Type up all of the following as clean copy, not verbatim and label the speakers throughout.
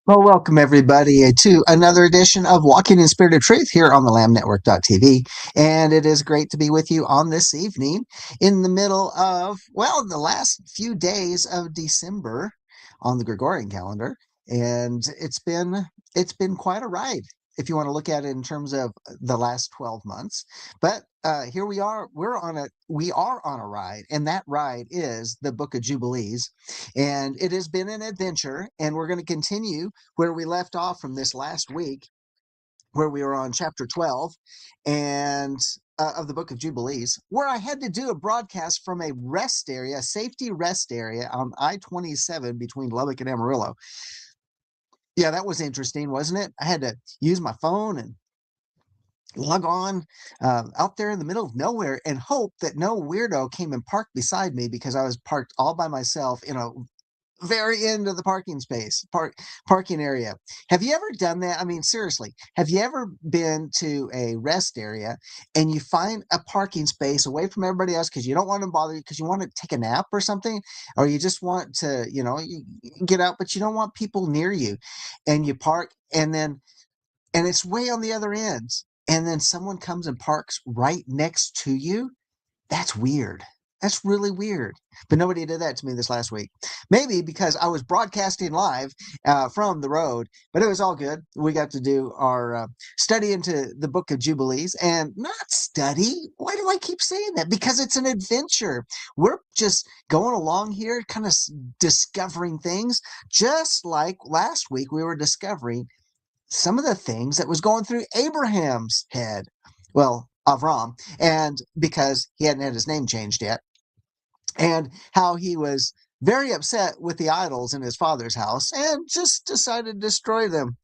Speaker 1: Well, welcome everybody to another edition of Walking in Spirit of Truth here on the LambNetwork.tv. And it is great to be with you on this evening in the middle of, well, the last few days of December on the Gregorian calendar. And it's been quite a ride if you want to look at it in terms of the last 12 months. But here we are. We are on a ride, and that ride is the Book of Jubilees. And it has been an adventure, and we're going to continue where we left off from this last week, where we were on chapter 12 and of the Book of Jubilees, where I had to do a broadcast from a rest area, a safety rest area on I-27 between Lubbock and Amarillo. Yeah, that was interesting, wasn't it? I had to use my phone and log on out there in the middle of nowhere and hope that no weirdo came and parked beside me, because I was parked all by myself in a very end of the parking area. Have you ever done that? I mean, seriously, have you ever been to a rest area and you find a parking space away from everybody else because you don't want to bother you, because you want to take a nap or something, or you just want to, you get out, but you don't want people near you, and you park, and it's way on the other end, and then someone comes and parks right next to you? That's weird. That's really weird. But nobody did that to me this last week. Maybe because I was broadcasting live from the road, but it was all good. We got to do our study into the Book of Jubilees, and not study. Why do I keep saying that? Because it's an adventure. We're just going along here, kind of discovering things, just like last week we were discovering some of the things that was going through Abraham's head. Well, Avram, and because he hadn't had his name changed yet, and how he was very upset with the idols in his father's house and just decided to destroy them.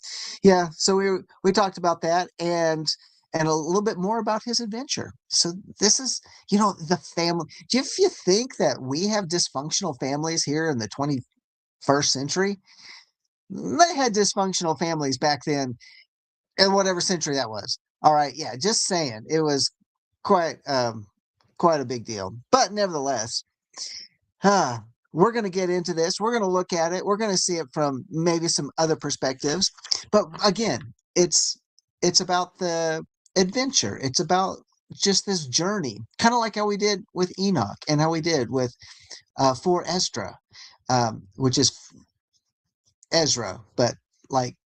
Speaker 1: Yeah, so we talked about that, and a little bit more about his adventure. So this is, the family. Do you think that we have dysfunctional families here in the 21st century? They had dysfunctional families back then, in whatever century that was. All right, yeah, just saying, it was quite quite a big deal. But nevertheless, huh, we're going to get into this. We're going to look at it. We're going to see it from maybe some other perspectives. But again, it's about the adventure. It's about just this journey, kind of like how we did with Enoch and how we did with for Ezra, which is Ezra, but like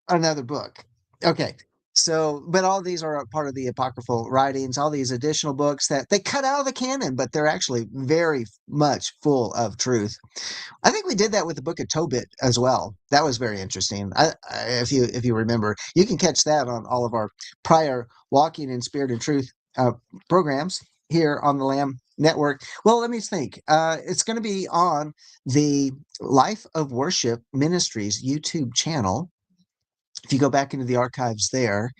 Speaker 1: another book. Okay. So, but all these are a part of the apocryphal writings, all these additional books that they cut out of the canon, but they're actually very much full of truth. I think we did that with the book of Tobit as well. That was very interesting. If you remember, you can catch that on all of our prior Walking in Spirit and Truth programs here on the Lamb Network. Well, let me think. It's going to be on the Life of Worship Ministries YouTube channel, if you go back into the archives there.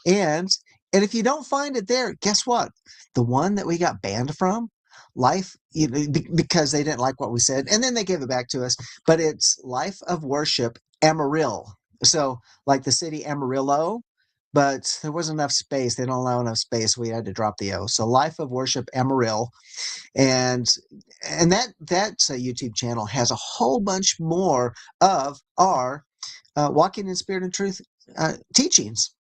Speaker 1: And if you don't find it there, guess what? The one that we got banned from, Life, because they didn't like what we said, and then they gave it back to us, but it's Life of Worship Amarillo. So like the city Amarillo, but there wasn't enough space. They don't allow enough space. We had to drop the O. So Life of Worship Amarillo. And that's a YouTube channel, has a whole bunch more of our Walking in Spirit and Truth teachings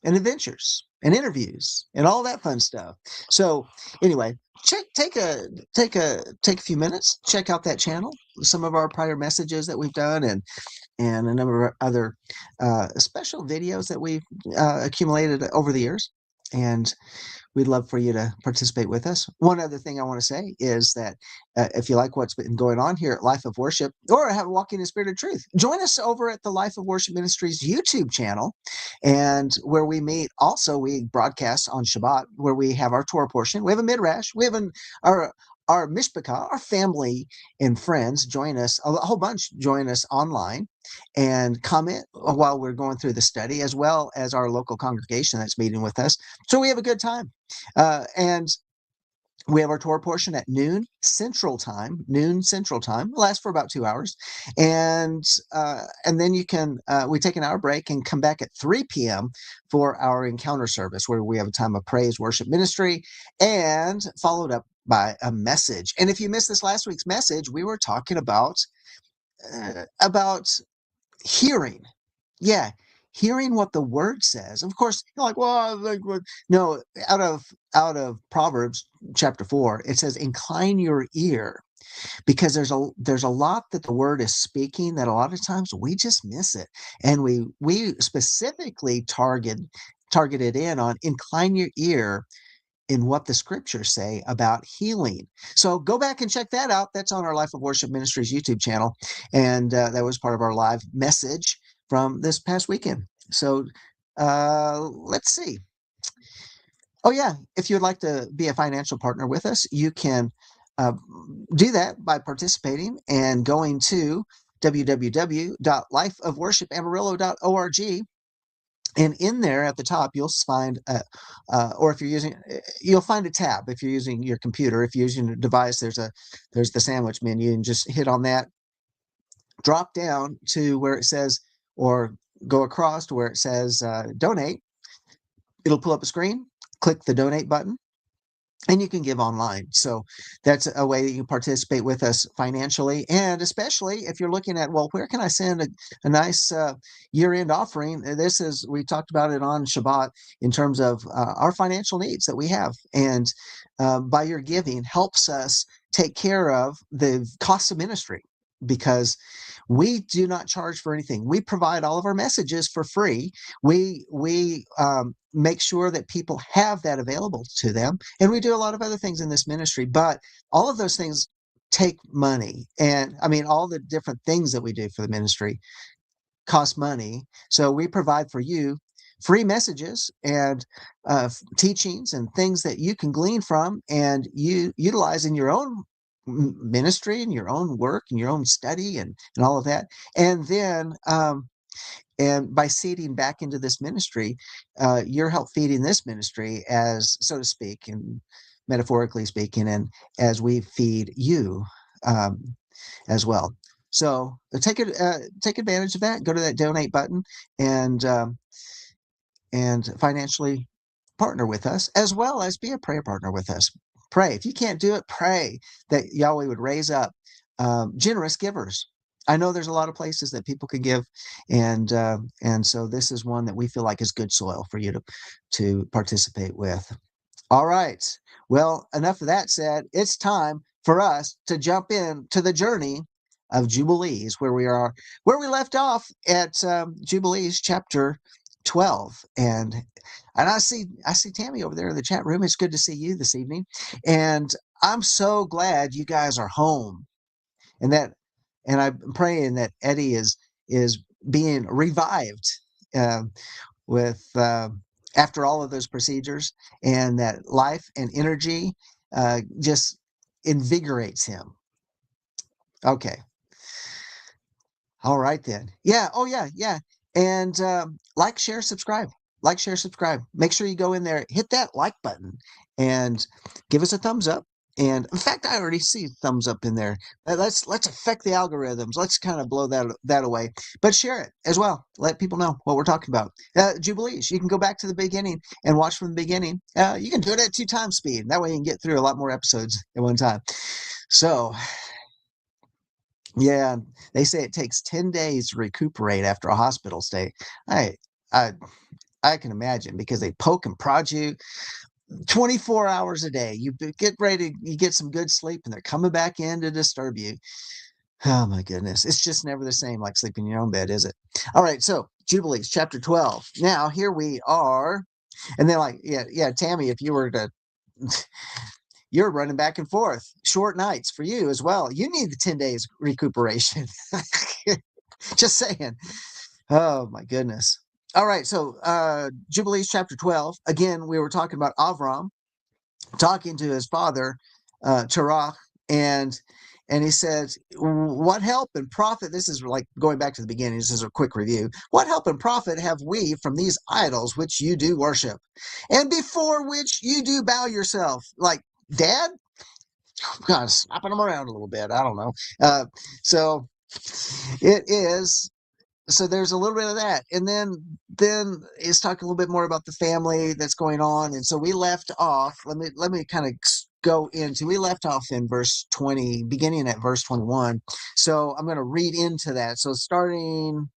Speaker 1: and adventures and interviews and all that fun stuff. So anyway, take a few minutes, check out that channel, some of our prior messages that we've done, and a number of other special videos that we've accumulated over the years. And we'd love for you to participate with us. One other thing I want to say is that if you like what's been going on here at Life of Worship, or have Walking in Spirit of Truth, join us over at the Life of Worship Ministries YouTube channel, and where we meet. Also, we broadcast on Shabbat, where we have our Torah portion. We have a midrash. We have our mishpachah, our family and friends join us, a whole bunch join us online and comment while we're going through the study, as well as our local congregation that's meeting with us. So we have a good time. And we have our Torah portion at noon Central Time. It lasts for about 2 hours, and then you can we take an hour break and come back at 3 p.m. for our encounter service, where we have a time of praise, worship, ministry, and followed up by a message. And if you missed this last week's message, we were talking about hearing. Yeah, hearing what the word says. Of course, you're like, well, like, no, out of Proverbs chapter 4, it says, "Incline your ear," because there's a lot that the word is speaking that a lot of times we just miss it, and we specifically targeted in on incline your ear in what the scriptures say about healing. So go back and check that out. That's on our Life of Worship Ministries YouTube channel. And that was part of our live message from this past weekend. So let's see. Oh, yeah. If you'd like to be a financial partner with us, you can uh, do that by participating and going to www.lifeofworshipamarillo.org, and in there at the top you'll find or if you're using you'll find a tab. If you're using your computer, if you're using a device, there's the sandwich menu, and just hit on that, drop down to where it says, or go across to where it says donate. It'll pull up a screen. Click the donate button, and you can give online. So that's a way that you can participate with us financially. And especially if you're looking at, well, where can I send a nice year-end offering? This is, we talked about it on Shabbat in terms of our financial needs that we have. And by your giving helps us take care of the costs of ministry, because we do not charge for anything. We provide all of our messages for free. We make sure that people have that available to them, and we do a lot of other things in this ministry. But all of those things take money, and I mean, all the different things that we do for the ministry cost money. So we provide for you free messages and teachings and things that you can glean from and you utilize in your own ministry and your own work and your own study and all of that. And then and by seeding back into this ministry, you're help feeding this ministry, as so to speak, and metaphorically speaking, and as we feed you as well. So take advantage of that. Go to that donate button and financially partner with us, as well as be a prayer partner with us. Pray. If you can't do it, pray that Yahweh would raise up generous givers. I know there's a lot of places that people can give, and so this is one that we feel like is good soil for you to participate with. All right. Well, enough of that said. It's time for us to jump in to the journey of Jubilees, where we left off at Jubilees chapter 12. And I see Tammy over there in the chat room. It's good to see you this evening. And I'm so glad you guys are home, and that and I'm praying that Eddie is being revived. With after all of those procedures, and that life and energy just invigorates him. Okay. All right then. Yeah. Oh yeah. Yeah. And like, share, subscribe. Like, share, subscribe. Make sure you go in there, hit that like button, and give us a thumbs up. And in fact, I already see thumbs up in there. Let's affect the algorithms. Let's kind of blow that away. But share it as well. Let people know what we're talking about. Jubilees. You can go back to the beginning and watch from the beginning. You can do it at 2 times speed. That way you can get through a lot more episodes at one time. So yeah, they say it takes 10 days to recuperate after a hospital stay. I I I can imagine, because they poke and prod you 24 hours a day. You get ready, you get some good sleep, and they're coming back in to disturb you. Oh my goodness. It's just never the same like sleeping in your own bed, is it? All right, so Jubilees chapter 12. Now here we are. And then, like, yeah, Tammy, if you were to you're running back and forth. Short nights for you as well. You need the 10 days recuperation. Just saying. Oh my goodness. All right, so Jubilees chapter 12. Again, we were talking about Avram talking to his father, Terach, and he says, "What help and profit?" This is like going back to the beginning. This is a quick review. "What help and profit have we from these idols which you do worship, and before which you do bow yourself?" Like, Dad, kind of slapping them around a little bit. I don't know. So it is. So there's a little bit of that, and then it's talking a little bit more about the family that's going on. And so we left off. Let me kind of go into. We left off in verse 20, beginning at verse 21. So I'm going to read into that. So starting.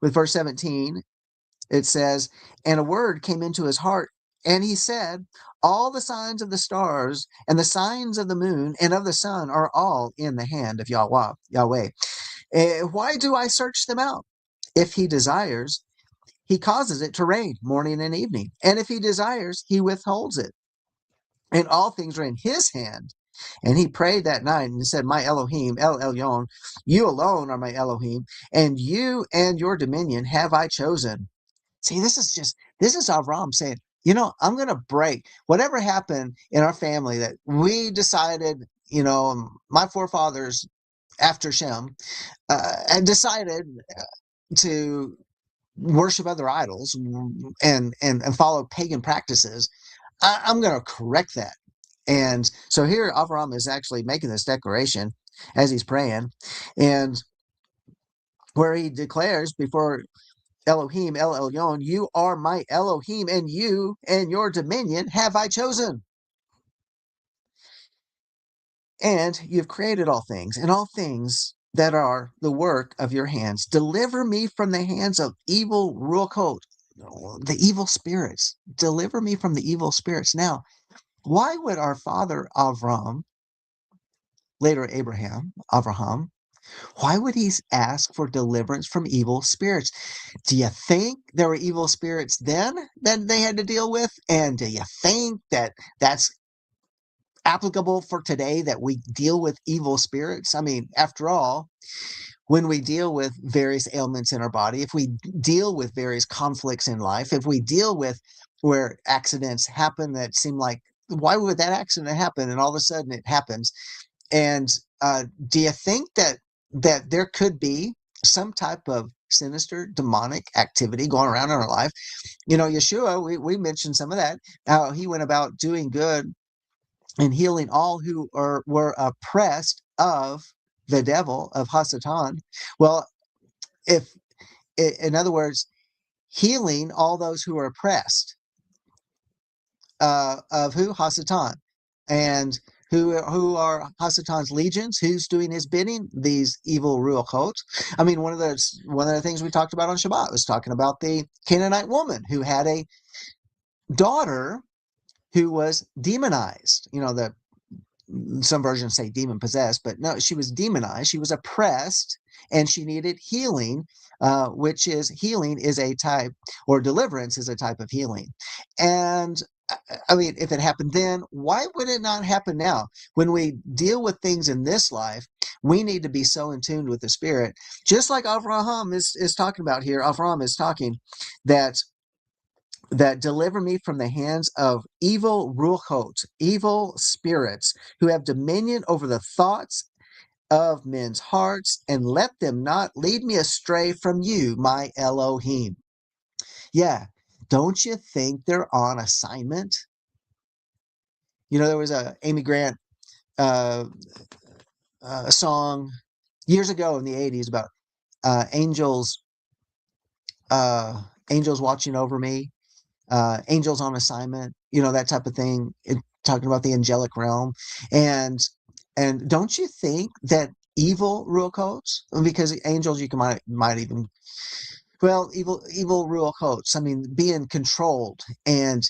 Speaker 1: with verse 17, it says, and a word came into his heart, and he said, all the signs of the stars and the signs of the moon and of the sun are all in the hand of Yahweh. Why do I search them out? If he desires, he causes it to rain morning and evening. And if he desires, he withholds it. And all things are in his hand. And he prayed that night and said, my Elohim, El Elyon, you alone are my Elohim, and you and your dominion have I chosen. See, this is Avram saying, I'm going to break whatever happened in our family that we decided, my forefathers after Shem had decided to worship other idols and follow pagan practices. I'm going to correct that. And so here Avram is actually making this declaration as he's praying, and where he declares before Elohim, El Elyon, you are my Elohim, and you and your dominion have I chosen. And you've created all things, and all things that are the work of your hands. Deliver me from the hands of evil Ruachot, the evil spirits. Deliver me from the evil spirits. Now, why would our father Avram, later Abraham, why would he ask for deliverance from evil spirits? Do you think there were evil spirits then that they had to deal with? And do you think that that's applicable for today, that we deal with evil spirits? I mean, after all, when we deal with various ailments in our body, if we deal with various conflicts in life, if we deal with where accidents happen that seem like, why would that accident happen? And all of a sudden it happens. And do you think that there could be some type of sinister demonic activity going around in our life? Yeshua, we mentioned some of that, how he went about doing good and healing all who were oppressed of the devil, of Hasatan. Well, if in other words, healing all those who are oppressed of who? Hasatan. And who are Hasatan's legions? Who's doing his bidding? These evil ruachot. I mean, one of the things we talked about on Shabbat was talking about the Canaanite woman who had a daughter who was demonized. Some versions say demon possessed, but no, she was demonized. She was oppressed, and she needed healing, which is healing is a type, or deliverance is a type of healing. And I mean, if it happened then, why would it not happen now? When we deal with things in this life, we need to be so in tune with the Spirit, just like Avraham is talking about here. Avraham is talking that deliver me from the hands of evil ruachot, evil spirits who have dominion over the thoughts of men's hearts, and let them not lead me astray from you, my Elohim. Yeah, don't you think they're on assignment? There was a Amy Grant uh, a song years ago in the 80s about angels, angels watching over me, angels on assignment, that type of thing, talking about the angelic realm. And don't you think that evil ruachots, because angels you might even, well, evil ruachots, I mean, being controlled and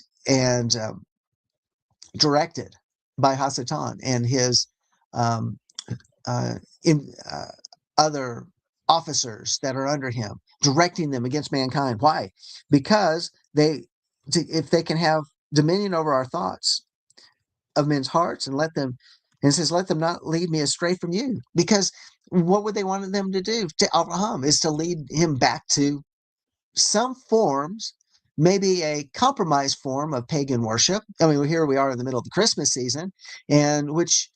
Speaker 1: directed by Hasatan and his um, in other officers that are under him, directing them against mankind. Why? Because if they can have dominion over our thoughts of men's hearts, and it says, let them not lead me astray from you. Because what would they want them to do to Abraham is to lead him back to some forms, maybe a compromised form of pagan worship. I mean, here we are in the middle of the Christmas season, and which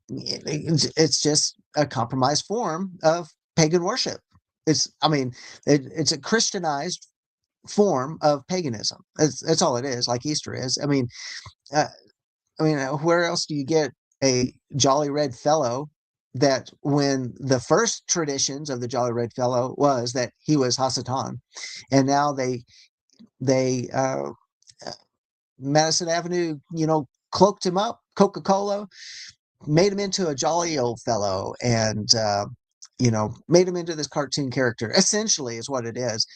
Speaker 1: it's just a compromised form of pagan worship. It's a Christianized form of paganism. That's all it is, like Easter is. Uh, where else do you get a jolly red fellow that, when the first traditions of the jolly red fellow was that he was Hasatan, and now they Madison Avenue, cloaked him up, Coca-Cola, made him into a jolly old fellow, and made him into this cartoon character, essentially is what it is,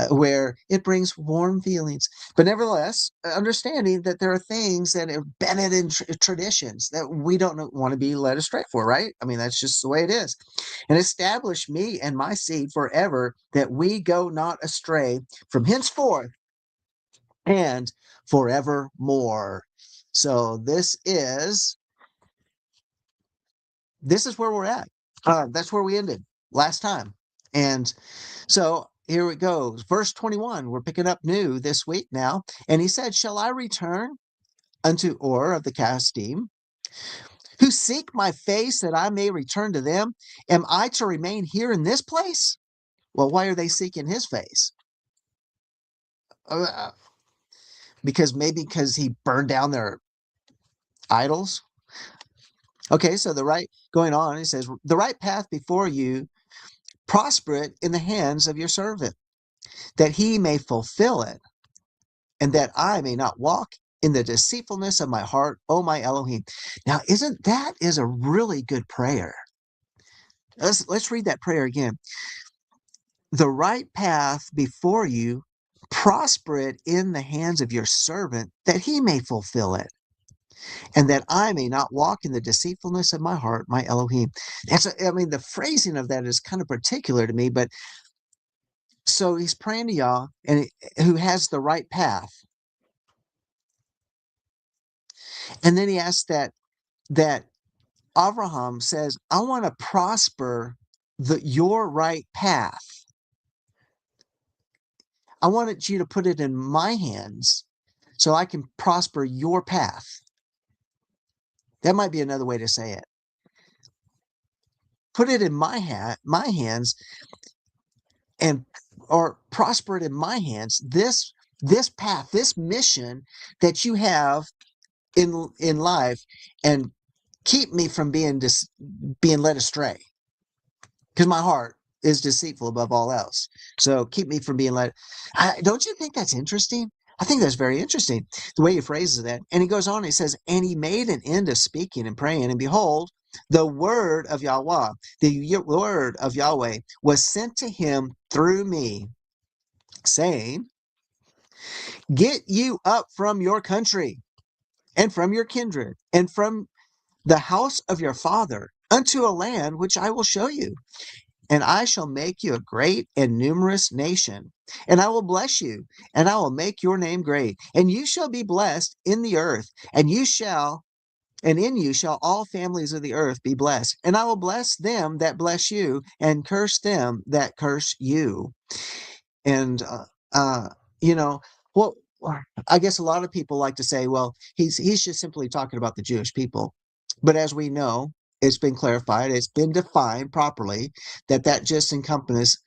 Speaker 1: where it brings warm feelings. But nevertheless, understanding that there are things that are embedded in traditions that we don't want to be led astray for, right? I mean, that's just the way it is. And establish me and my seed forever, that we go not astray from henceforth and forevermore. So this is where we're at. That's where we ended last time. And so here it goes. Verse 21, we're picking up new this week now. And he said, shall I return unto Ur of the Casdim, who seek my face that I may return to them? Am I to remain here in this place? Well, why are they seeking his face? Uh, because he burned down their idols. Okay, so going on, he says, the right path before you, prosper it in the hands of your servant, that he may fulfill it, and that I may not walk in the deceitfulness of my heart, O my Elohim. Now, isn't that is a really good prayer? Let's read that prayer again. The right path before you, prosper it in the hands of your servant, that he may fulfill it, and that I may not walk in the deceitfulness of my heart, my Elohim. The phrasing of that is kind of particular to me, but so he's praying to Yah, and who has the right path. And then he asks that Abraham says, I want to prosper your right path. I wanted you to put it in my hands so I can prosper your path. That might be another way to say it. Put it in my hands, and or prosper it in my hands. This path, this mission that you have in life, and keep me from being led astray, because my heart is deceitful above all else. So keep me from being led. Don't you think that's interesting? I think that's very interesting, the way he phrases that. And he goes on, he says, and he made an end of speaking and praying, and behold, the word of Yahweh, the word of Yahweh was sent to him through me, saying, get you up from your country and from your kindred and from the house of your father unto a land which I will show you. And I shall make you a great and numerous nation, and I will bless you, and I will make your name great, and you shall be blessed in the earth, and in you shall all families of the earth be blessed. And I will bless them that bless you, and curse them that curse you. And uh, you know, well, I guess a lot of people like to say, well, he's just simply talking about the Jewish people. But as we know, it's been clarified, it's been defined properly, that just encompasses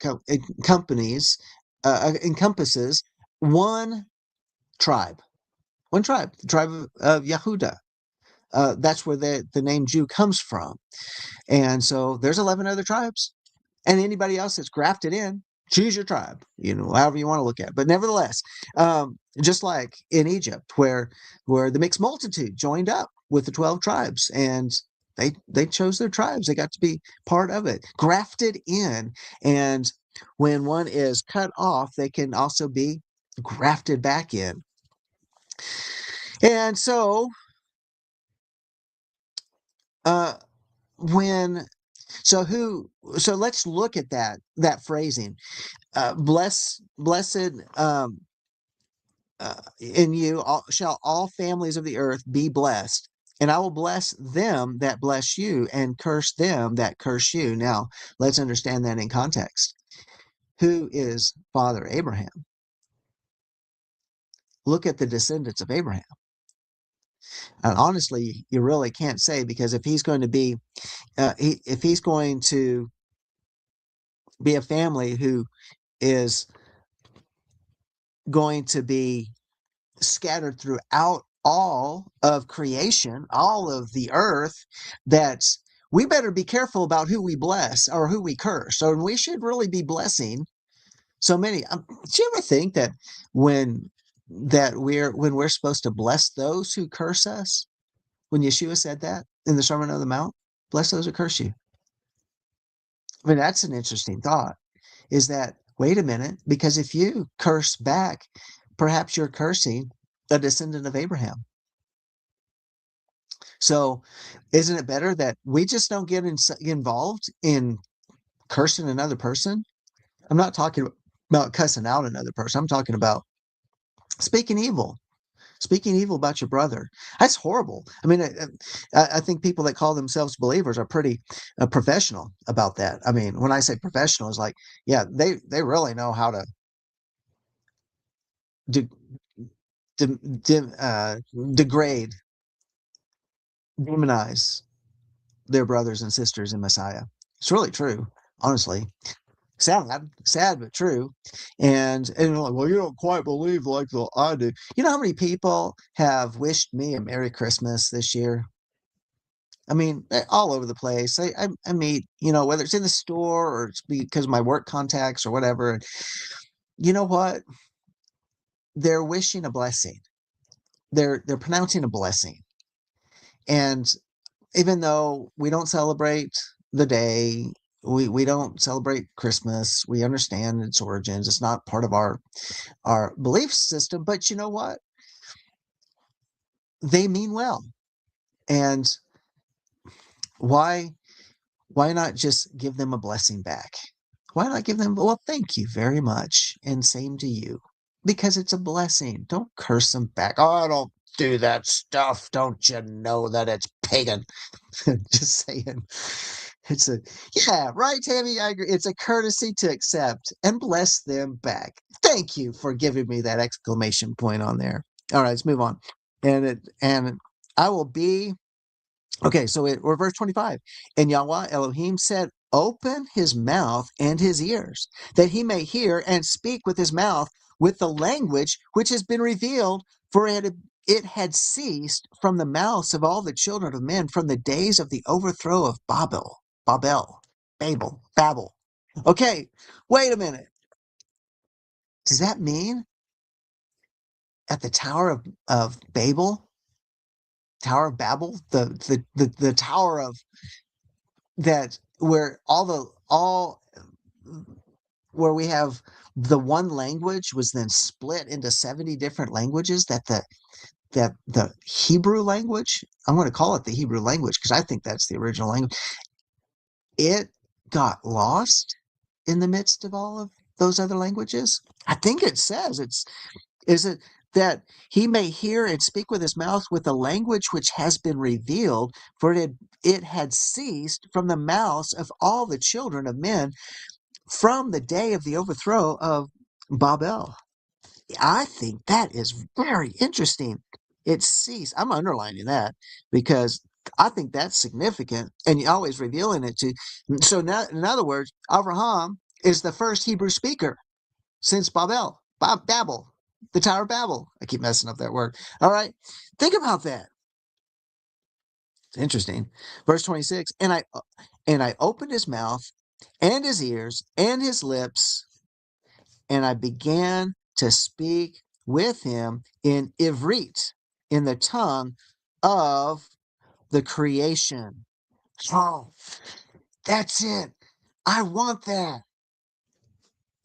Speaker 1: one tribe, the tribe of Yehuda. That's where the name Jew comes from. And so there's 11 other tribes, and anybody else that's grafted in, choose your tribe, however you want to look at it. But nevertheless, just like in Egypt, where the mixed multitude joined up with the 12 tribes, and they chose their tribes. They got to be part of it, grafted in. And when one is cut off, they can also be grafted back in. And so so let's look at that phrasing. Blessed in you shall all families of the earth be blessed, and I will bless them that bless you, and curse them that curse you. Now, let's understand that in context. Who is Father Abraham? Look at the descendants of Abraham. And honestly, you really can't say, because if he's going to be if he's going to be a family who is going to be scattered throughout all of creation, all of the earth, that we better be careful about who we bless or who we curse. So we should really be blessing so many. Do you ever think that when we're supposed to bless those who curse us? When Yeshua said that in the Sermon on the Mount, bless those who curse you. I mean, that's an interesting thought, is that, wait a minute, because if you curse back, perhaps you're cursing a descendant of Abraham. So isn't it better that we just don't get involved in cursing another person? I'm not talking about cussing out another person. I'm talking about speaking evil, speaking evil about your brother. That's horrible. I mean, I think people that call themselves believers are pretty professional about that. I mean, when I say professional, it's like, yeah, they really know how to de- de- degrade, demonize their brothers and sisters in Messiah. It's really true, honestly. Sad but true. And you're like, well, you don't quite believe like the I do. You know how many people have wished me a Merry Christmas this year? I mean, all over the place. I meet, whether it's in the store or it's because of my work contacts or whatever. And you know what? They're wishing a blessing. They're pronouncing a blessing. And even though we don't celebrate the day, we don't celebrate Christmas. We understand its origins. It's not part of our belief system. But you know what? They mean well. And why why not just give them a blessing back? Why not give them, well, thank you very much, and same to you, because it's a blessing. Don't curse them back. Oh, don't do that stuff. Don't you know that it's pagan? Just saying. It's a, yeah, right, Tammy. I agree. It's a courtesy to accept and bless them back. Thank you for giving me that exclamation point on there. All right, let's move on. And I will be okay. So we're verse 25. And Yahweh Elohim said, "Open his mouth and his ears, that he may hear and speak with his mouth with the language which has been revealed, for it had ceased from the mouths of all the children of men from the days of the overthrow of Babel. Okay, wait a minute. Does that mean at the Tower of Babel, the tower of that where all where we have the one language was then split into 70 different languages, that the Hebrew language, I'm going to call it the Hebrew language because I think that's the original language, it got lost in the midst of all of those other languages. I think it says is it that he may hear and speak with his mouth with the language which has been revealed, for it had ceased from the mouths of all the children of men from the day of the overthrow of Babel. I think that is very interesting. It ceased. I'm underlining that because I think that's significant, and you're always revealing it to. So now, in other words, Abraham is the first Hebrew speaker since Babel, the Tower of Babel. I keep messing up that word. All right, think about that. It's interesting. Verse 26. And I opened his mouth and his ears and his lips, and I began to speak with him in Ivrit, in the tongue of the creation. Oh, that's it. I want that.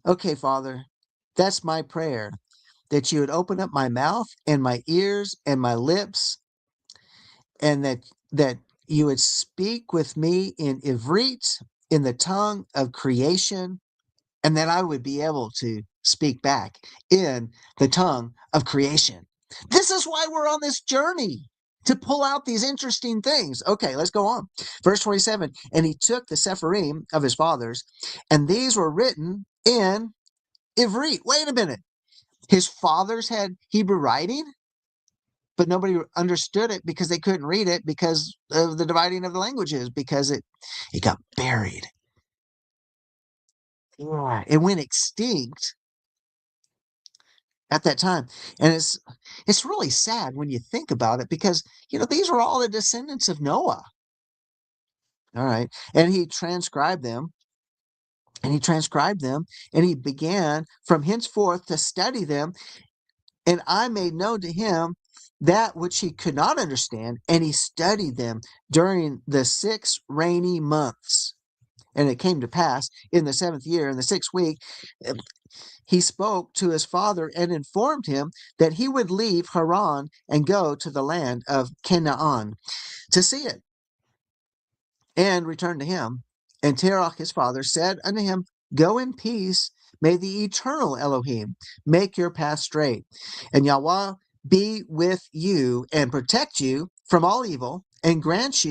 Speaker 1: Okay, Father, that's my prayer, that you would open up my mouth and my ears and my lips, and that you would speak with me in Ivrit, in the tongue of creation, and then I would be able to speak back in the tongue of creation. This is why we're on this journey, to pull out these interesting things. Okay, let's go on. Verse 27. And he took the Sepharim of his fathers, and these were written in Ivrit. Wait a minute. His fathers had Hebrew writing, but nobody understood it because they couldn't read it because of the dividing of the languages, because it got buried. Yeah. It went extinct at that time. And it's really sad when you think about it, because these were all the descendants of Noah. All right. And he transcribed them and he began from henceforth to study them, and I made known to him that which he could not understand, and he studied them during the 6 rainy months. And it came to pass in the 7th year, in the 6th week, he spoke to his father and informed him that he would leave Haran and go to the land of Canaan to see it and return to him. And Terach his father said unto him, Go in peace. May the eternal Elohim make your path straight, and Yahweh be with you and protect you from all evil, and grant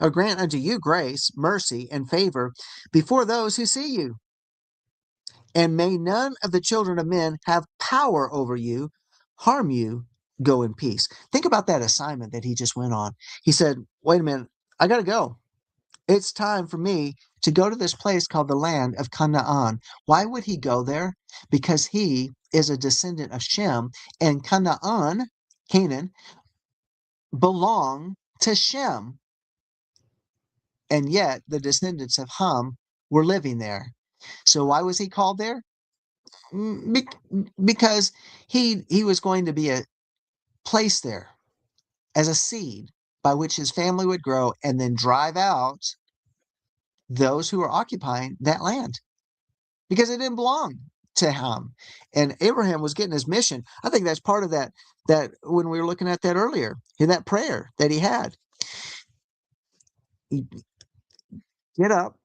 Speaker 1: unto you grace, mercy, and favor before those who see you. And may none of the children of men have power over you, harm you, go in peace. Think about that assignment that he just went on. He said, Wait a minute, I got to go. It's time for me to go to this place called the land of Canaan. Why would he go there? Because he is a descendant of Shem, and Canaan, belonged to Shem. And yet the descendants of Ham were living there. So why was he called there? Because he was going to be a place there as a seed by which his family would grow and then drive out those who were occupying that land because it didn't belong to him. And Abraham was getting his mission. I think that's part of that when we were looking at that earlier in that prayer that he had. Get up.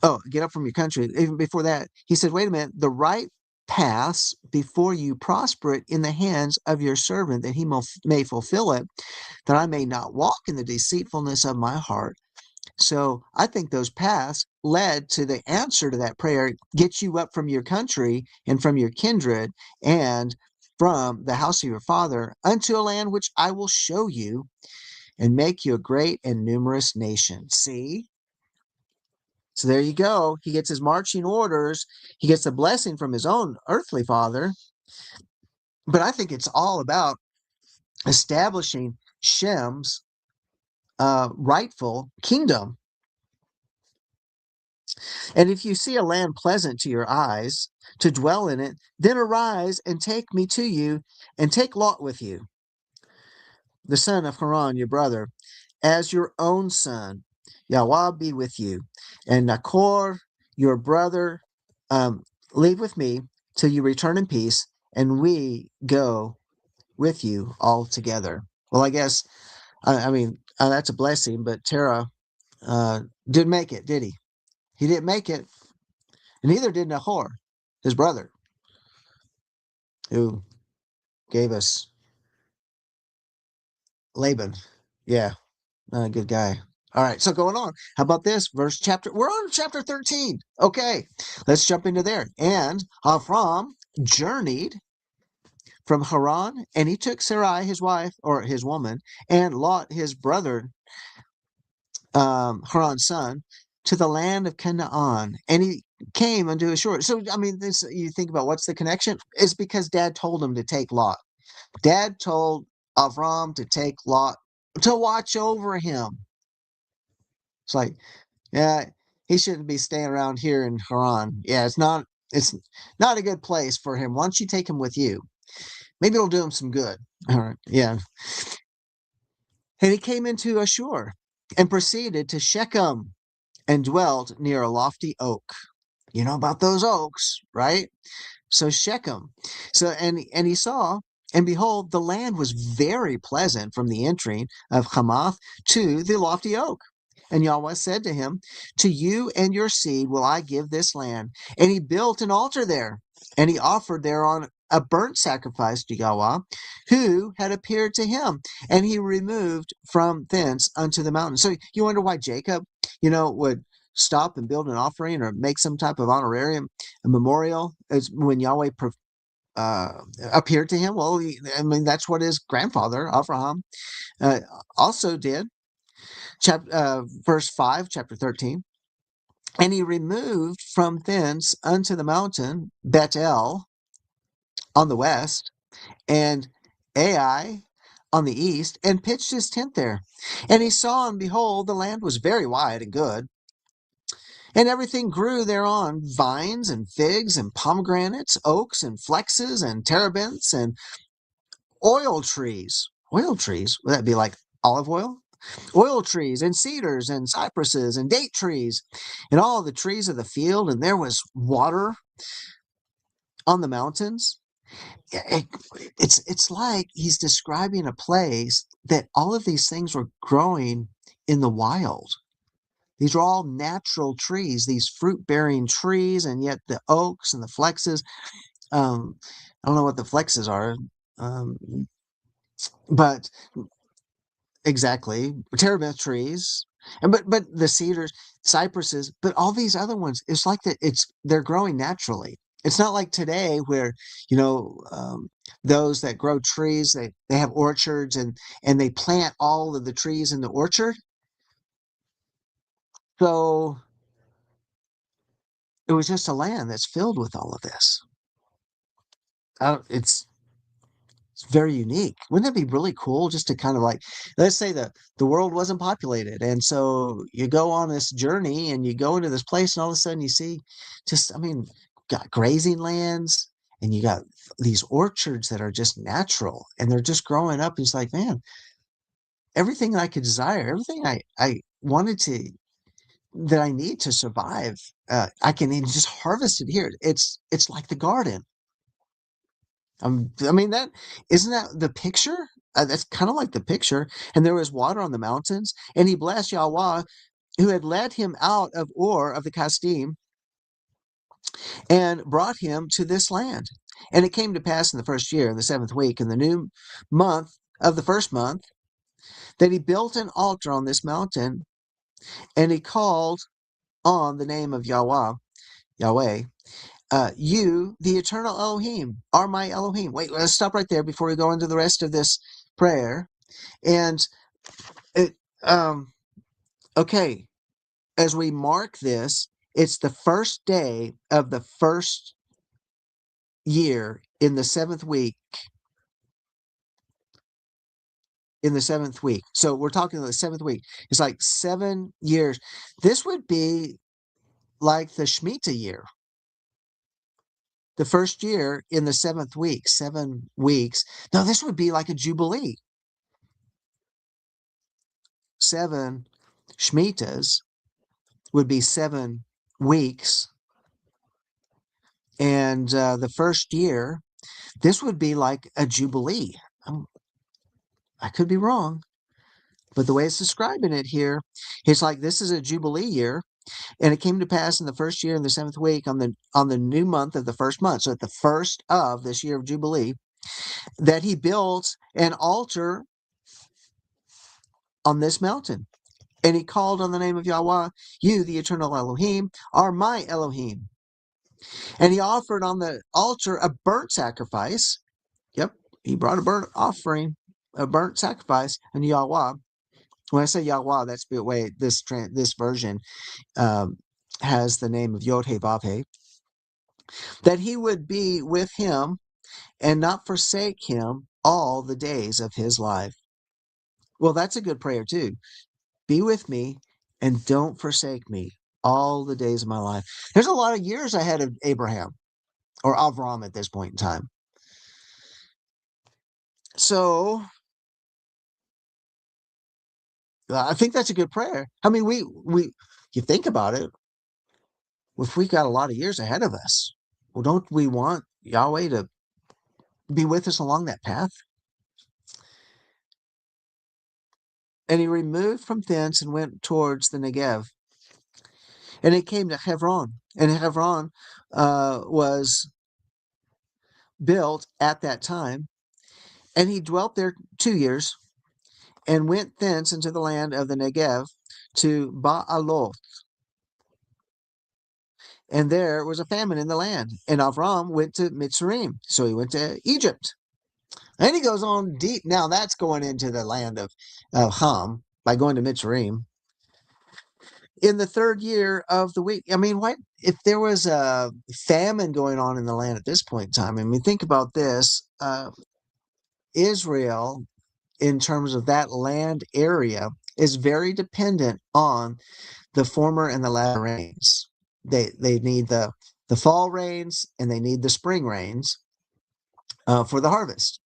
Speaker 1: Oh, get up from your country. Even before that, he said, wait a minute, the right pass before you prosper it in the hands of your servant, that he may fulfill it, that I may not walk in the deceitfulness of my heart. So I think those paths led to the answer to that prayer, get you up from your country and from your kindred and from the house of your father unto a land which I will show you and make you a great and numerous nation. See? So there you go. He gets his marching orders. He gets a blessing from his own earthly father. But I think it's all about establishing Shem's rightful kingdom. And if you see a land pleasant to your eyes, to dwell in it, then arise and take me to you, and take Lot with you, the son of Haran, your brother, as your own son. Yahweh be with you. And Nachor, your brother, um, leave with me till you return in peace, and we go with you all together. Well, I guess, that's a blessing, but Terah didn't make it, did he? He didn't make it. And neither did Nahor, his brother, who gave us Laban. Yeah, not a good guy. All right, so going on. How about this chapter? We're on chapter 13. Okay, let's jump into there. And Avram journeyed from Haran, and he took Sarai, his wife, or his woman, and Lot, his brother, Haran's son, to the land of Canaan. And he came unto a shore. So, this, you think about what's the connection? It's because dad told him to take Lot. Dad told Avram to take Lot to watch over him. It's like, yeah, he shouldn't be staying around here in Haran. Yeah, it's not a good place for him. Why don't you take him with you? Maybe it'll do him some good. All right, yeah. And he came into Ashur and proceeded to Shechem and dwelt near a lofty oak. You know about those oaks, right? So Shechem. And he saw, and behold, the land was very pleasant from the entering of Hamath to the lofty oak. And Yahweh said to him, To you and your seed will I give this land. And he built an altar there, and he offered thereon a burnt sacrifice to Yahweh, who had appeared to him. And he removed from thence unto the mountain. So you wonder why Jacob, would stop and build an offering or make some type of honorarium, a memorial, as when Yahweh appeared to him. Well, that's what his grandfather Abraham also did. Verse 5, chapter 13. And he removed from thence unto the mountain Bethel on the west, and Ai on the east, and pitched his tent there. And he saw, and behold, the land was very wide and good, and everything grew thereon, vines and figs and pomegranates, oaks and flexes and terebinths and oil trees. Oil trees? Would that be like olive oil? oil trees and cedars and cypresses and date trees and all the trees of the field. And there was water on the mountains. It, it's like he's describing a place that all of these things were growing in the wild. These are all natural trees, these fruit bearing trees, and yet the oaks and the flexes. Um, I don't know what the flexes are, um, but exactly terebinth trees, and but the cedars, cypresses, but all these other ones. It's like that. They're growing naturally. It's not like today where you know those that grow trees they have orchards and they plant all of the trees in the orchard. So it was just a land that's filled with all of this. It's very unique. Wouldn't that be really cool just to kind of like, let's say the world wasn't populated. And so you go on this journey and you go into this place and all of a sudden you see just, I mean, got grazing lands and you got these orchards that are just natural and they're just growing up. And it's like, man, everything I could desire, everything I wanted to, that I need to survive, I can just harvest it here. It's like the garden. I mean, that isn't that the picture? That's kind of like the picture. And there was water on the mountains, and he blessed Yahweh, who had led him out of Ur of the Kasdim, and brought him to this land. And it came to pass in the first year, in the 7th week, in the new month of the first month, that he built an altar on this mountain, and he called on the name of Yahweh, you, the eternal Elohim, are my Elohim. Wait, let's stop right there before we go into the rest of this prayer. And it, okay, as we mark this, it's the first day of the first year in the 7th week. In the 7th week. So we're talking the 7th week. It's like 7 years. This would be like the Shemitah year. The first year in the 7th week, 7 weeks. Now, this would be like a Jubilee. 7 Shemitahs would be 7 weeks. And the first year, this would be like a Jubilee. I could be wrong, but the way it's describing it here, it's like this is a Jubilee year. And it came to pass in the first year in the 7th week on the new month of the first month, so at the first of this year of Jubilee, that he built an altar on this mountain. And he called on the name of Yahweh, you, the eternal Elohim, are my Elohim. And he offered on the altar a burnt sacrifice. Yep, he brought a burnt offering, a burnt sacrifice, and Yahweh. When I say Yahweh, that's the way this version has the name of Yod He Vav He. That he would be with him and not forsake him all the days of his life. Well, that's a good prayer too. Be with me and don't forsake me all the days of my life. There's a lot of years ahead of Abraham or Avram at this point in time. So I think that's a good prayer. I mean, you think about it, if we got a lot of years ahead of us, well, don't we want Yahweh to be with us along that path? And he removed from thence and went towards the Negev. And it came to Hebron. And Hebron was built at that time. And he dwelt there 2 years and went thence into the land of the Negev to Baaloth. And there was a famine in the land. And Avram went to Mitzrayim. So he went to Egypt. And he goes on deep. Now that's going into the land of Ham by going to Mitzrayim. In the 3rd year of the week. I mean, what if there was a famine going on in the land at this point in time? I mean, think about this. Israel, in terms of that land area, is very dependent on the former and the latter rains. They need the fall rains and they need the spring rains for the harvest.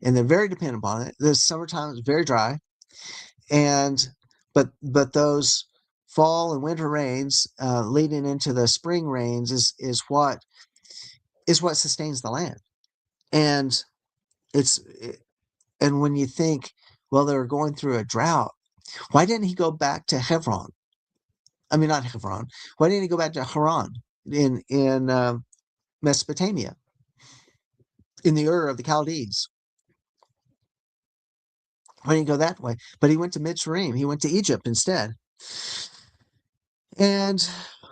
Speaker 1: And they're very dependent upon it. The summertime is very dry. and but those fall and winter rains leading into the spring rains is what sustains the land. And it's and when you think, well, they were going through a drought, why didn't he go back to Hebron? I mean, not Hebron. Why didn't he go back to Haran in Mesopotamia, in the Ur of the Chaldees? Why didn't he go that way? But he went to Mitzrayim. He went to Egypt instead. And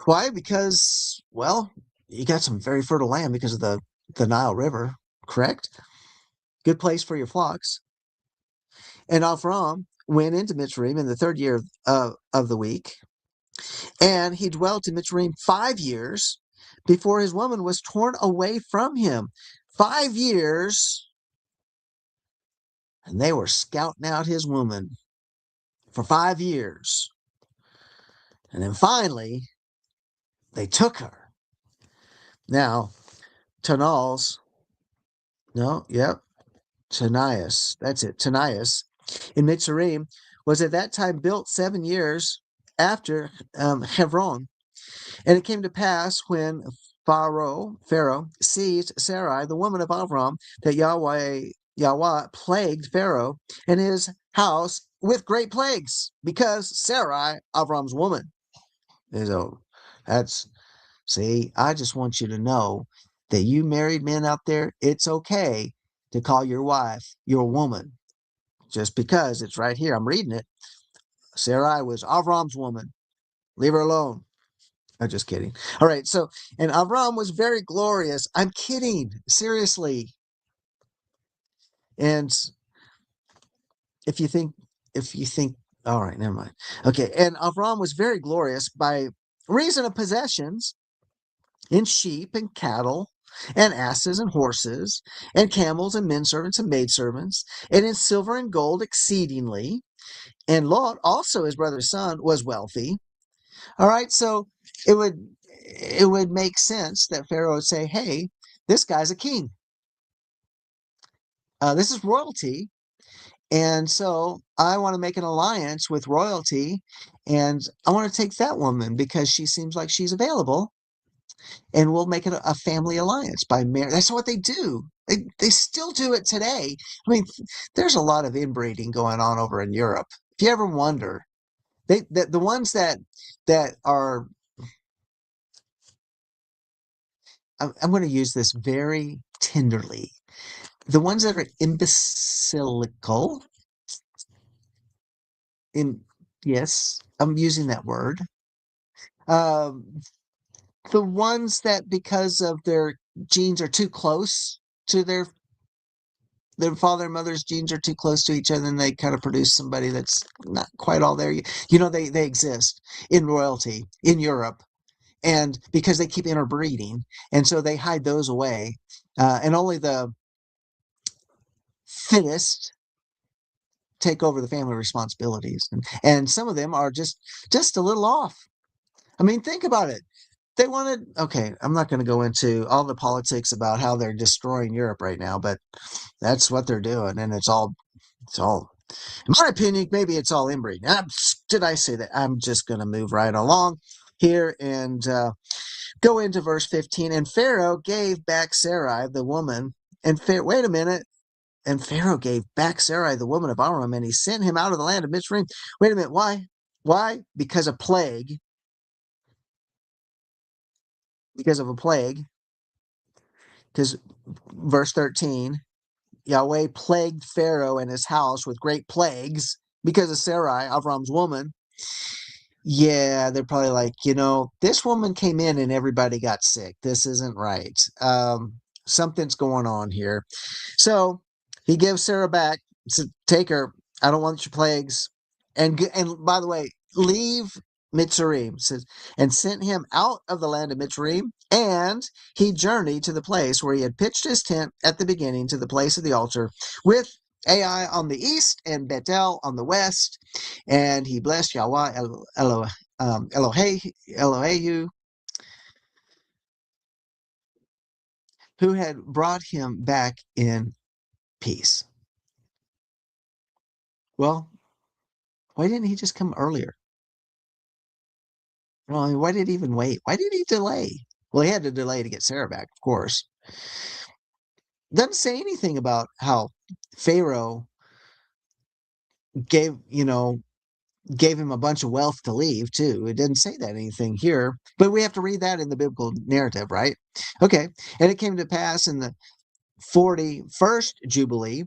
Speaker 1: why? Because, well, you got some very fertile land because of the Nile River, correct? Good place for your flocks. And Avram went into Mitzrayim in the third year of the week, and he dwelt in Mitzrayim 5 years before his woman was torn away from him. 5 years, and they were scouting out his woman for 5 years. And then finally, they took her. Now, Tanal's, no, yep, Tanias, that's it, Tanias, in Mitzrayim, was at that time built 7 years after Hebron. And it came to pass when Pharaoh seized Sarai, the woman of Avram, that Yahweh plagued Pharaoh and his house with great plagues because Sarai, Avram's woman. So that's, see, I just want you to know that you married men out there, it's okay to call your wife your woman. Just because it's right here, I'm reading it. Sarai was Avram's woman. Leave her alone. I'm just kidding. All right. So, and Avram was very glorious. I'm kidding. Seriously. And if you think, all right, never mind. Okay. And Avram was very glorious by reason of possessions in sheep and cattle and asses and horses and camels and men servants and maidservants and in silver and gold exceedingly. And Lot, also his brother's son, was wealthy. All right, so it would make sense that Pharaoh would say, "Hey, this guy's a king. This is royalty, and so I want to make an alliance with royalty, and I want to take that woman because she seems like she's available, and we'll make it a family alliance by marriage." That's what they do. They still do it today. I mean, there's a lot of inbreeding going on over in Europe. If you ever wonder, the ones that are, I'm going to use this very tenderly. The ones that are imbecilical, in yes, I'm using that word. Um, the ones that because of their genes are too close to their father and mother's genes are too close to each other, and they kind of produce somebody that's not quite all there. They exist in royalty in Europe, and because they keep interbreeding, and so they hide those away, and only the fittest take over the family responsibilities, and some of them are just a little off. I mean, think about it. They wanted, okay, I'm not going to go into all the politics about how they're destroying Europe right now, but that's what they're doing, and it's all in my opinion, maybe it's all inbreeding. Did I say that? I'm just going to move right along here and go into verse 15. And Pharaoh gave back Sarai the woman, and wait a minute. And Pharaoh gave back Sarai, the woman of Aram, and he sent him out of the land of Mitzrayim. Wait a minute. Why? Why? Because of plague. Because of a plague. Because verse 13, Yahweh plagued Pharaoh and his house with great plagues because of Sarai, Avram's woman. Yeah, they're probably like, this woman came in and everybody got sick. This isn't right. Something's going on here. So he gives Sarah back. So take her. I don't want your plagues. And by the way, leave Mitzrayim, says, and sent him out of the land of Mitzrayim. And he journeyed to the place where he had pitched his tent at the beginning, to the place of the altar, with Ai on the east and Bethel on the west. And he blessed Yahweh Elohehu, who had brought him back in peace. Well, Why didn't he just come earlier? Well, I mean, why did he even wait? Why did he delay? Well, he had to delay to get Sarah back, of course. Doesn't say anything about how Pharaoh gave, gave him a bunch of wealth to leave, too. It didn't say that anything here, but we have to read that in the biblical narrative, right? Okay. And it came to pass in the 41st Jubilee,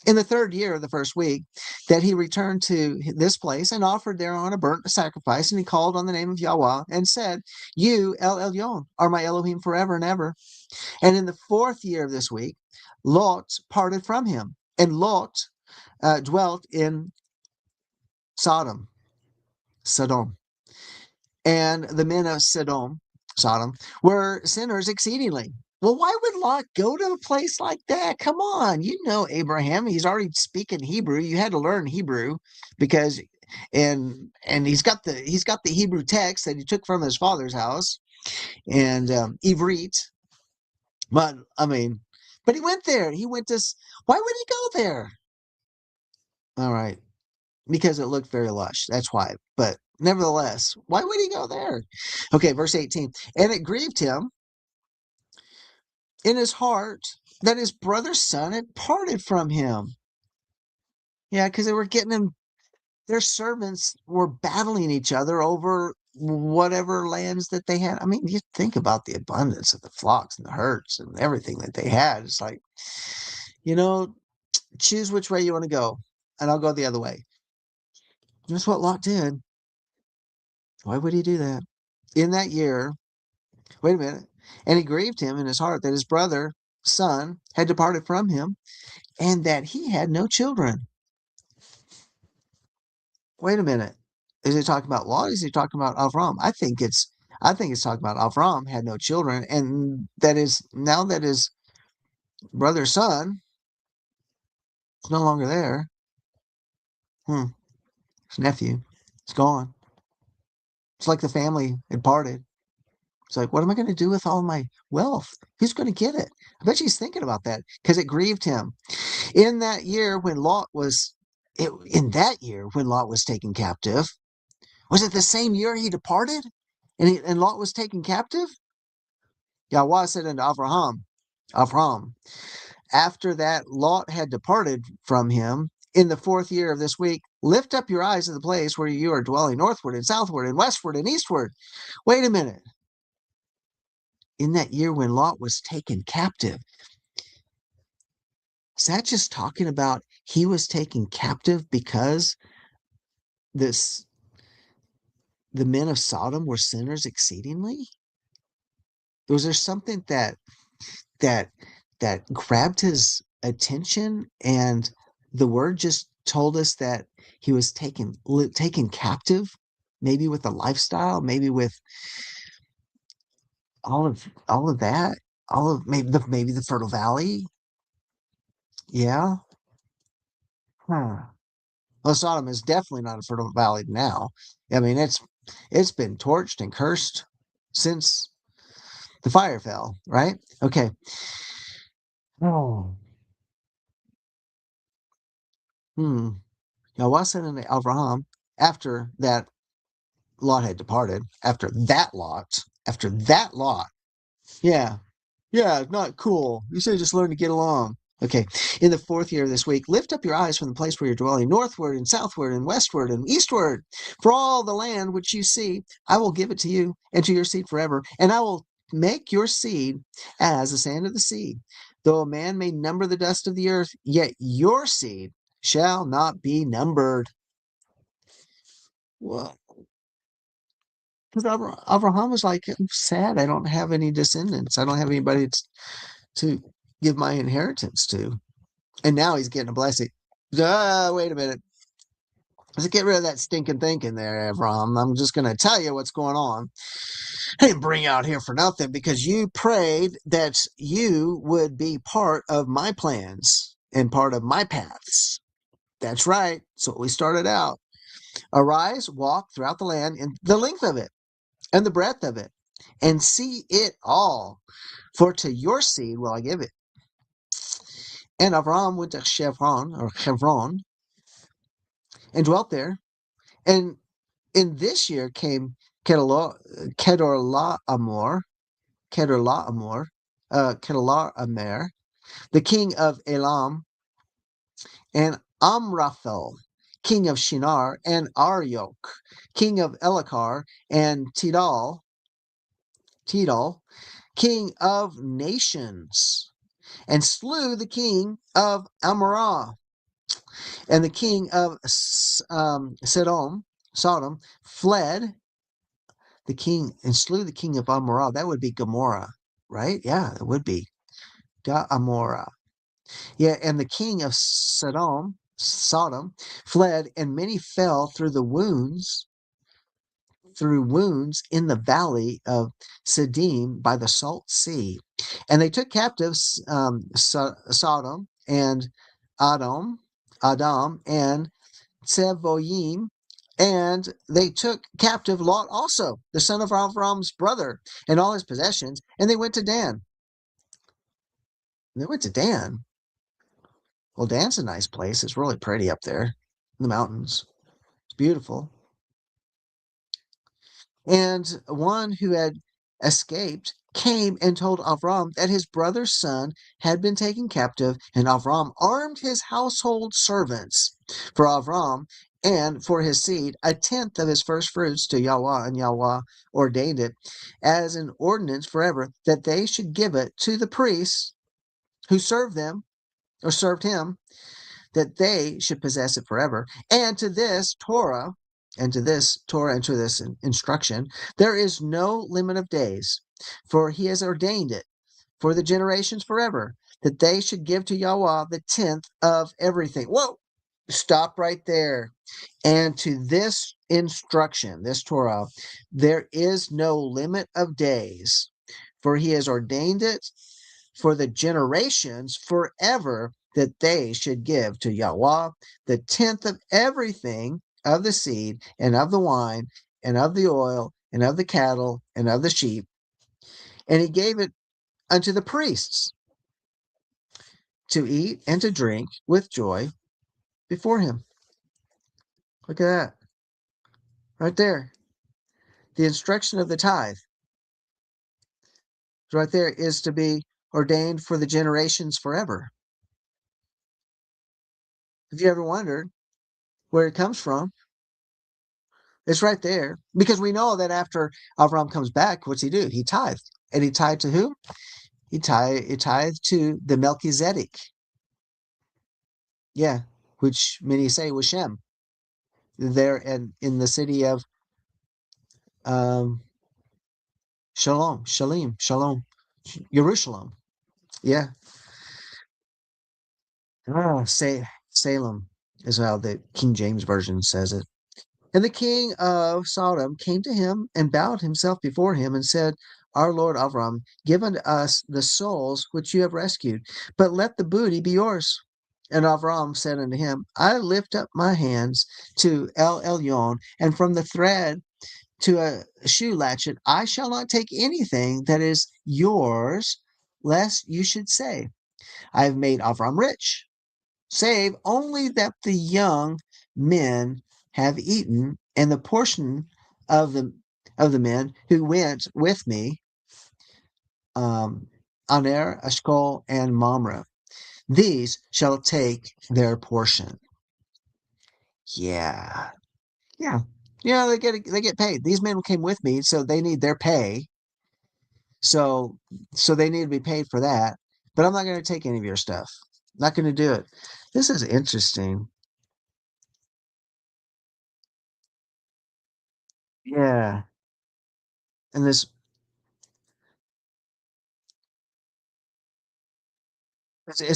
Speaker 1: in the third year of the first week, that he returned to this place and offered thereon a burnt sacrifice. And he called on the name of Yahweh and said, "You, El Elyon, are my Elohim forever and ever." And in the fourth year of this week, Lot parted from him, and Lot dwelt in Sodom, Sodom. And the men of Sodom, were sinners exceedingly. Well, why would Lot go to a place like that? Come on, Abraham. He's already speaking Hebrew. You had to learn Hebrew because, and he's got the Hebrew text that he took from his father's house and Ivrit. But I mean, but he went there. He went to. Why would he go there? All right, because it looked very lush. That's why. But nevertheless, why would he go there? Okay, verse 18. And it grieved him in his heart that his brother's son had parted from him. Yeah, because they were getting him, their servants were battling each other over whatever lands that they had. I mean, you think about the abundance of the flocks and the herds and everything that they had. It's like, you know, choose which way you want to go, and I'll go the other way. And that's what Lot did. Why would he do that? In that year, wait a minute. And he grieved him in his heart that his brother, son, had departed from him and that he had no children. Wait a minute. Is he talking about Lot? Is he talking about Avram? I think it's talking about Avram had no children, and that is now that his brother's son is no longer there. His nephew is gone. It's like the family had parted. It's like, what am I going to do with all my wealth? Who's going to get it? I bet he's thinking about that because it grieved him. In that year when Lot was, taken captive, was it the same year he departed and Lot was taken captive? Yahweh said unto Avraham, after that Lot had departed from him in the fourth year of this week, lift up your eyes to the place where you are dwelling northward and southward and westward and eastward. Wait a minute. In that year when Lot was taken captive, is that just talking about he was taken captive because this the men of Sodom were sinners exceedingly? Was there something that that grabbed his attention and the word just told us that he was taken captive, maybe with a lifestyle, maybe with all of that, all of maybe the fertile valley? Yeah. Huh. Well, Sodom is definitely not a fertile valley now. I mean, it's been torched and cursed since the fire fell, right? Okay. Oh. Hmm. Yahweh said unto Abraham, after that Lot had departed, after that Lot, yeah, yeah, not cool. You should have just learned to get along. Okay, in the fourth year of this week, lift up your eyes from the place where you're dwelling, northward and southward and westward and eastward. For all the land which you see, I will give it to you and to your seed forever, and I will make your seed as the sand of the sea. Though a man may number the dust of the earth, yet your seed shall not be numbered. Well, because Abraham was like, I'm sad. I don't have any descendants. I don't have anybody to give my inheritance to. And now he's getting a blessing. Wait a minute. Let's get rid of that stinking thinking there, Abraham. I'm just going to tell you what's going on. I didn't bring you out here for nothing because you prayed that you would be part of my plans and part of my paths. That's right. So we started out. Arise, walk throughout the land in the length of it and the breadth of it, and see it all. For to your seed will I give it. And Avram went to Hebron and dwelt there And in this year came Kedorlaomer, Kedorlaomer, Kedorlaomer, the king of Elam, and Amraphel, king of Shinar, and Arioch, king of Elakar, and Tidal, king of nations, and slew the king of Amorah, and the king of Sodom fled the king and slew the king of Amorah. That would be Gomorrah, right? Yeah, it would be Amorah. Yeah, and the king of Sodom fled, and many fell through wounds in the valley of Siddim by the Salt Sea. And they took captives Sodom and Adam, Adam and Tsevoyim, and they took captive Lot also, the son of Avram's brother, and all his possessions, and they went to Dan. They went to Dan. Well, Dan's a nice place. It's really pretty up there in the mountains. It's beautiful. And one who had escaped came and told Avram that his brother's son had been taken captive, and Avram armed his household servants for Avram and for his seed a tenth of his first fruits to Yahweh, and Yahweh ordained it as an ordinance forever that they should give it to the priests who served them or served him, that they should possess it forever. And to this Torah, and to this instruction, there is no limit of days, for he has ordained it for the generations forever, that they should give to Yahweh the tenth of everything. Whoa! Stop right there. And to this instruction, this Torah, there is no limit of days, for he has ordained it for the generations forever, that they should give to Yahweh the tenth of everything, of the seed, and of the wine, and of the oil, and of the cattle, and of the sheep. And he gave it unto the priests to eat and to drink with joy before him. Look at that. Right there. The instruction of the tithe, right there, is to be ordained for the generations forever. Have you ever wondered where it comes from? It's right there, because we know that after Avram comes back, what's he do? He tithed. And he tithed to whom? He tithed to the Melchizedek. Yeah, which many say was Shem. There and in the city of um, Shalom, Jerusalem. Yeah. Salem is how the King James Version says it. And the king of Sodom came to him and bowed himself before him and said, Our Lord Avram, give unto us the souls which you have rescued, but let the booty be yours. And Avram said unto him, I lift up my hands to El Elyon, and from the thread to a shoe latchet, I shall not take anything that is yours, lest you should say, I have made Avram rich, save only that the young men have eaten, and the portion of the men who went with me, Aner, Eshcol, and Mamre. These shall take their portion. Yeah, yeah, yeah. They get paid. These men came with me, so they need their pay. So they need to be paid for that. But I'm not going to take any of your stuff. Not going to do it. This is interesting. Yeah. And it's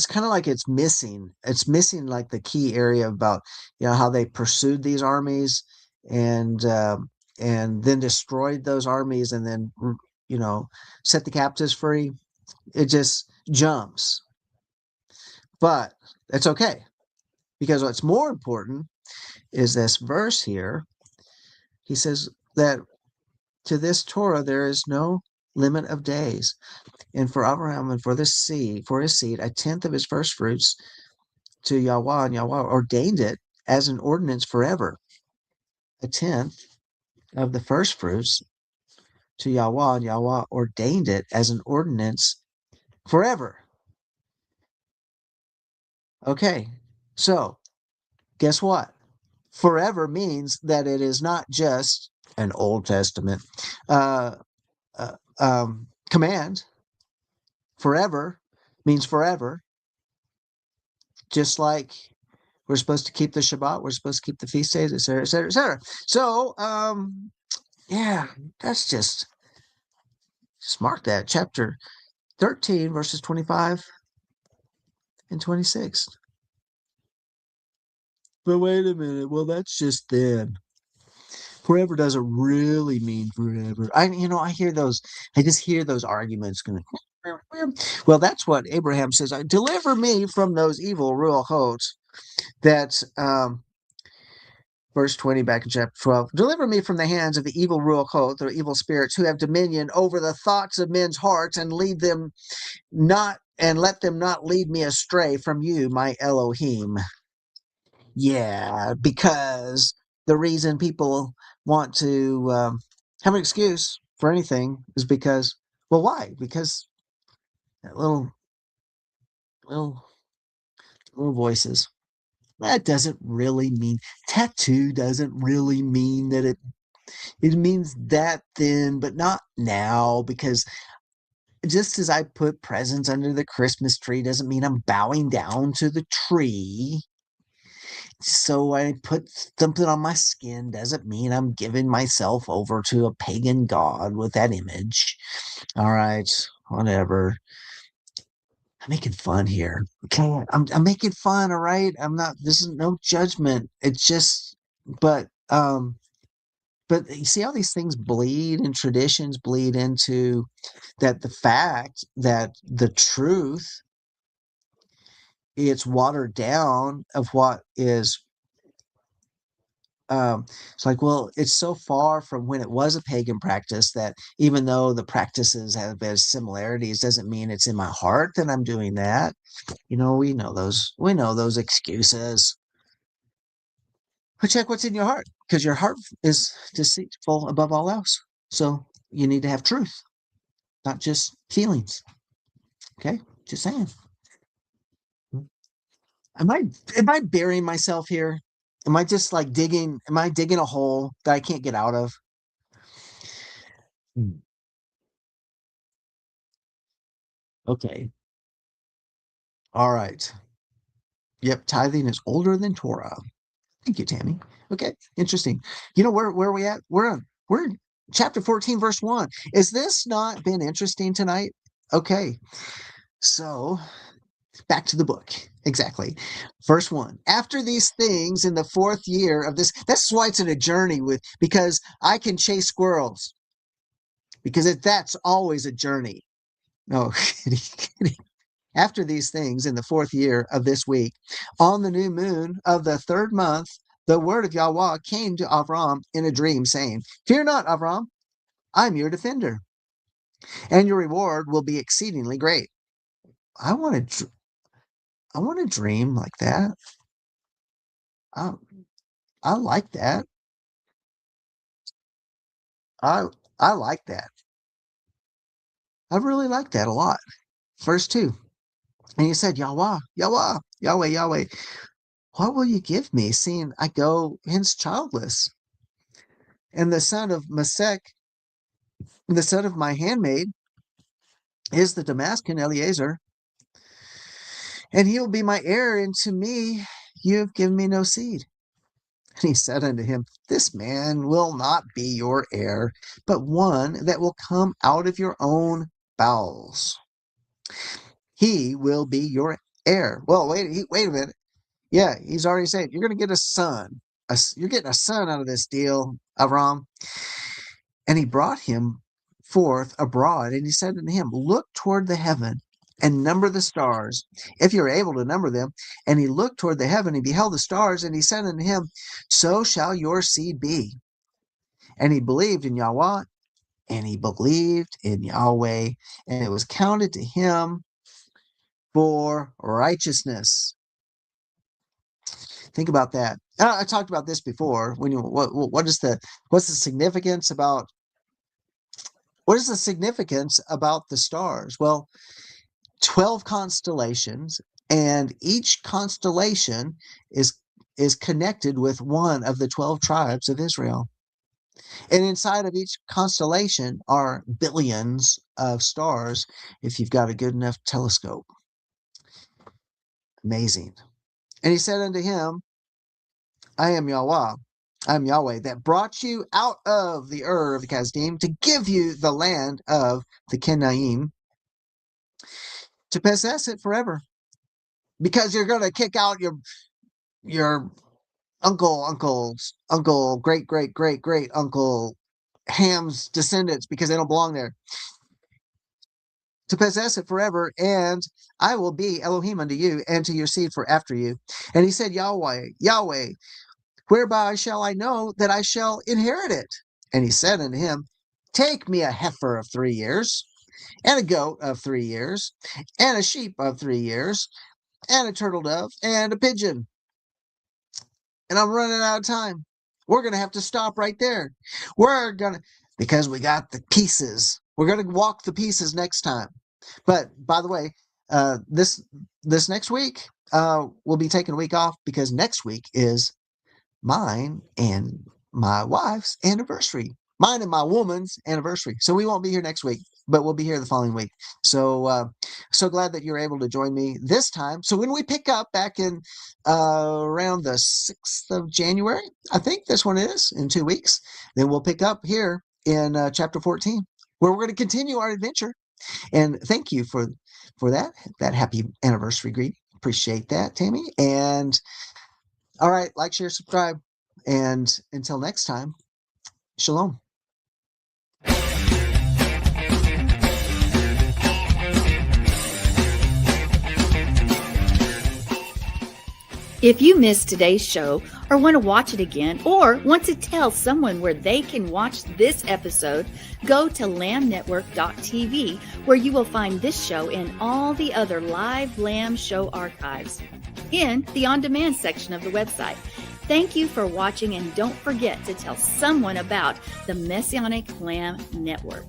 Speaker 1: kind of like it's missing like the key area about how they pursued these armies, and and then destroyed those armies, and then you know set the captives free. It just jumps, but it's okay, because what's more important is this verse here. He says that to this Torah there is no limit of days, and for Abraham and for his seed a tenth of his first fruits to Yahweh, and Yahweh ordained it as an ordinance forever. a tenth of the first fruits to Yahweh, and Yahweh ordained it as an ordinance forever. Okay, so guess what? Forever means that it is not just an Old Testament uh, command. Forever means forever, just like we're supposed to keep the Shabbat, we're supposed to keep the feast days, etc., etc., etc. So, yeah, that's just mark that chapter 13, verses 25 and 26. But wait a minute. Well, that's just then. Forever doesn't really mean forever. I hear those. I just hear those arguments. Well, that's what Abraham says. Deliver me from those evil ruachot that verse 20 back in chapter 12. Deliver me from the hands of the evil ruachot, or evil spirits, who have dominion over the thoughts of men's hearts, and lead them not, and let them not lead me astray from you, my Elohim. Yeah, because the reason people want to have an excuse for anything is because, well, why? Because little, little, little voices. That doesn't really mean tattoo. Doesn't really mean that it means that then, but not now. Because just as I put presents under the Christmas tree doesn't mean I'm bowing down to the tree. So I put something on my skin doesn't mean I'm giving myself over to a pagan god with that image. All right, whatever. I'm making fun here. Okay, I'm making fun. All right, I'm not. This is no judgment. It's just, but you see how these things bleed and traditions bleed into that. The fact that the truth, it's watered down of what is it's like, well, it's so far from when it was a pagan practice that even though the practices have similarities, doesn't mean it's in my heart that I'm doing that. We know those excuses. But check what's in your heart, because your heart is deceitful above all else. So you need to have truth, not just feelings. Okay, just saying. Am I burying myself here? Am I just like digging? Am I digging a hole that I can't get out of? Hmm. Okay. All right. Yep, tithing is older than Torah. Thank you, Tammy. Okay, interesting. You know where are we at? We're in chapter 14, verse 1. Is this not been interesting tonight? Okay, so back to the book. Exactly. Verse 1. After these things in the fourth year of this, that's why it's in a journey because I can chase squirrels. Because that's always a journey. No, After these things, in the fourth year of this week, on the new moon of the third month, the word of Yahweh came to Avram in a dream, saying, Fear not, Avram, I'm your defender, and your reward will be exceedingly great. I want to, I want to dream like that. I, I like that. I, I like that. I really like that a lot. Verse 2. And he said, Yahweh, Yahweh, Yahweh, Yahweh, what will you give me, seeing I go hence childless? And the son of Masek, the son of my handmaid, is the Damascus Eliezer, and he will be my heir, and to me you have given me no seed. And he said unto him, This man will not be your heir, but one that will come out of your own bowels. He will be your heir. Well, wait a minute. Yeah, he's already said you're going to get a son. You're getting a son out of this deal, Avram. And he brought him forth abroad, and he said unto him, Look toward the heaven and number the stars, if you're able to number them. And he looked toward the heaven and beheld the stars, and he said unto him, So shall your seed be. And he believed in Yahweh, and he believed in Yahweh, and it was counted to him for righteousness. Think about that. I talked about this before. When you what's the significance about the stars? Well, 12 constellations, and each constellation is connected with one of the 12 tribes of Israel. And inside of each constellation are billions of stars if you've got a good enough telescope. Amazing. And he said unto him, I am Yahweh. I am Yahweh that brought you out of the Ur of the Kasdim to give you the land of the Kenaim to possess it forever. Because you're going to kick out your uncle, great uncle Ham's descendants because they don't belong there. To possess it forever, and I will be Elohim unto you and to your seed for after you. And he said, Yahweh, whereby shall I know that I shall inherit it? And he said unto him, take me a heifer of 3 years, and a goat of 3 years, and a sheep of 3 years, and a turtle dove, and a pigeon. And I'm running out of time. We're going to have to stop right there. Because we got the pieces. We're going to walk the pieces next time. But by the way, this next week, we'll be taking a week off because next week is mine and my wife's anniversary. Mine and my woman's anniversary. So we won't be here next week, but we'll be here the following week. So so glad that you're able to join me this time. So when we pick up back in around the 6th of January, I think this one is in 2 weeks, then we'll pick up here in chapter 14, where we're going to continue our adventure. And thank you for that happy anniversary greeting. Appreciate that, Tammy. And all right, like, share, subscribe. And until next time, shalom.
Speaker 2: If you missed today's show or want to watch it again or want to tell someone where they can watch this episode, go to lambnetwork.tv where you will find this show and all the other live Lamb show archives in the on-demand section of the website. Thank you for watching, and don't forget to tell someone about the Messianic Lamb Network.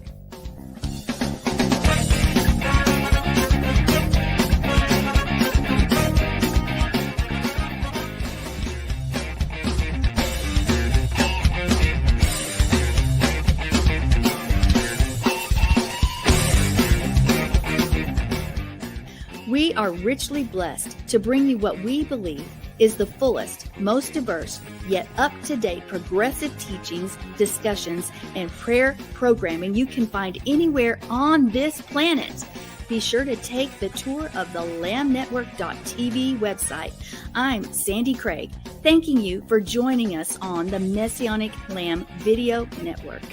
Speaker 2: We are richly blessed to bring you what we believe is the fullest, most diverse, yet up-to-date progressive teachings, discussions, and prayer programming you can find anywhere on this planet. Be sure to take the tour of the lambnetwork.tv website. I'm Sandi Craig, thanking you for joining us on the Messianic Lamb Video Network.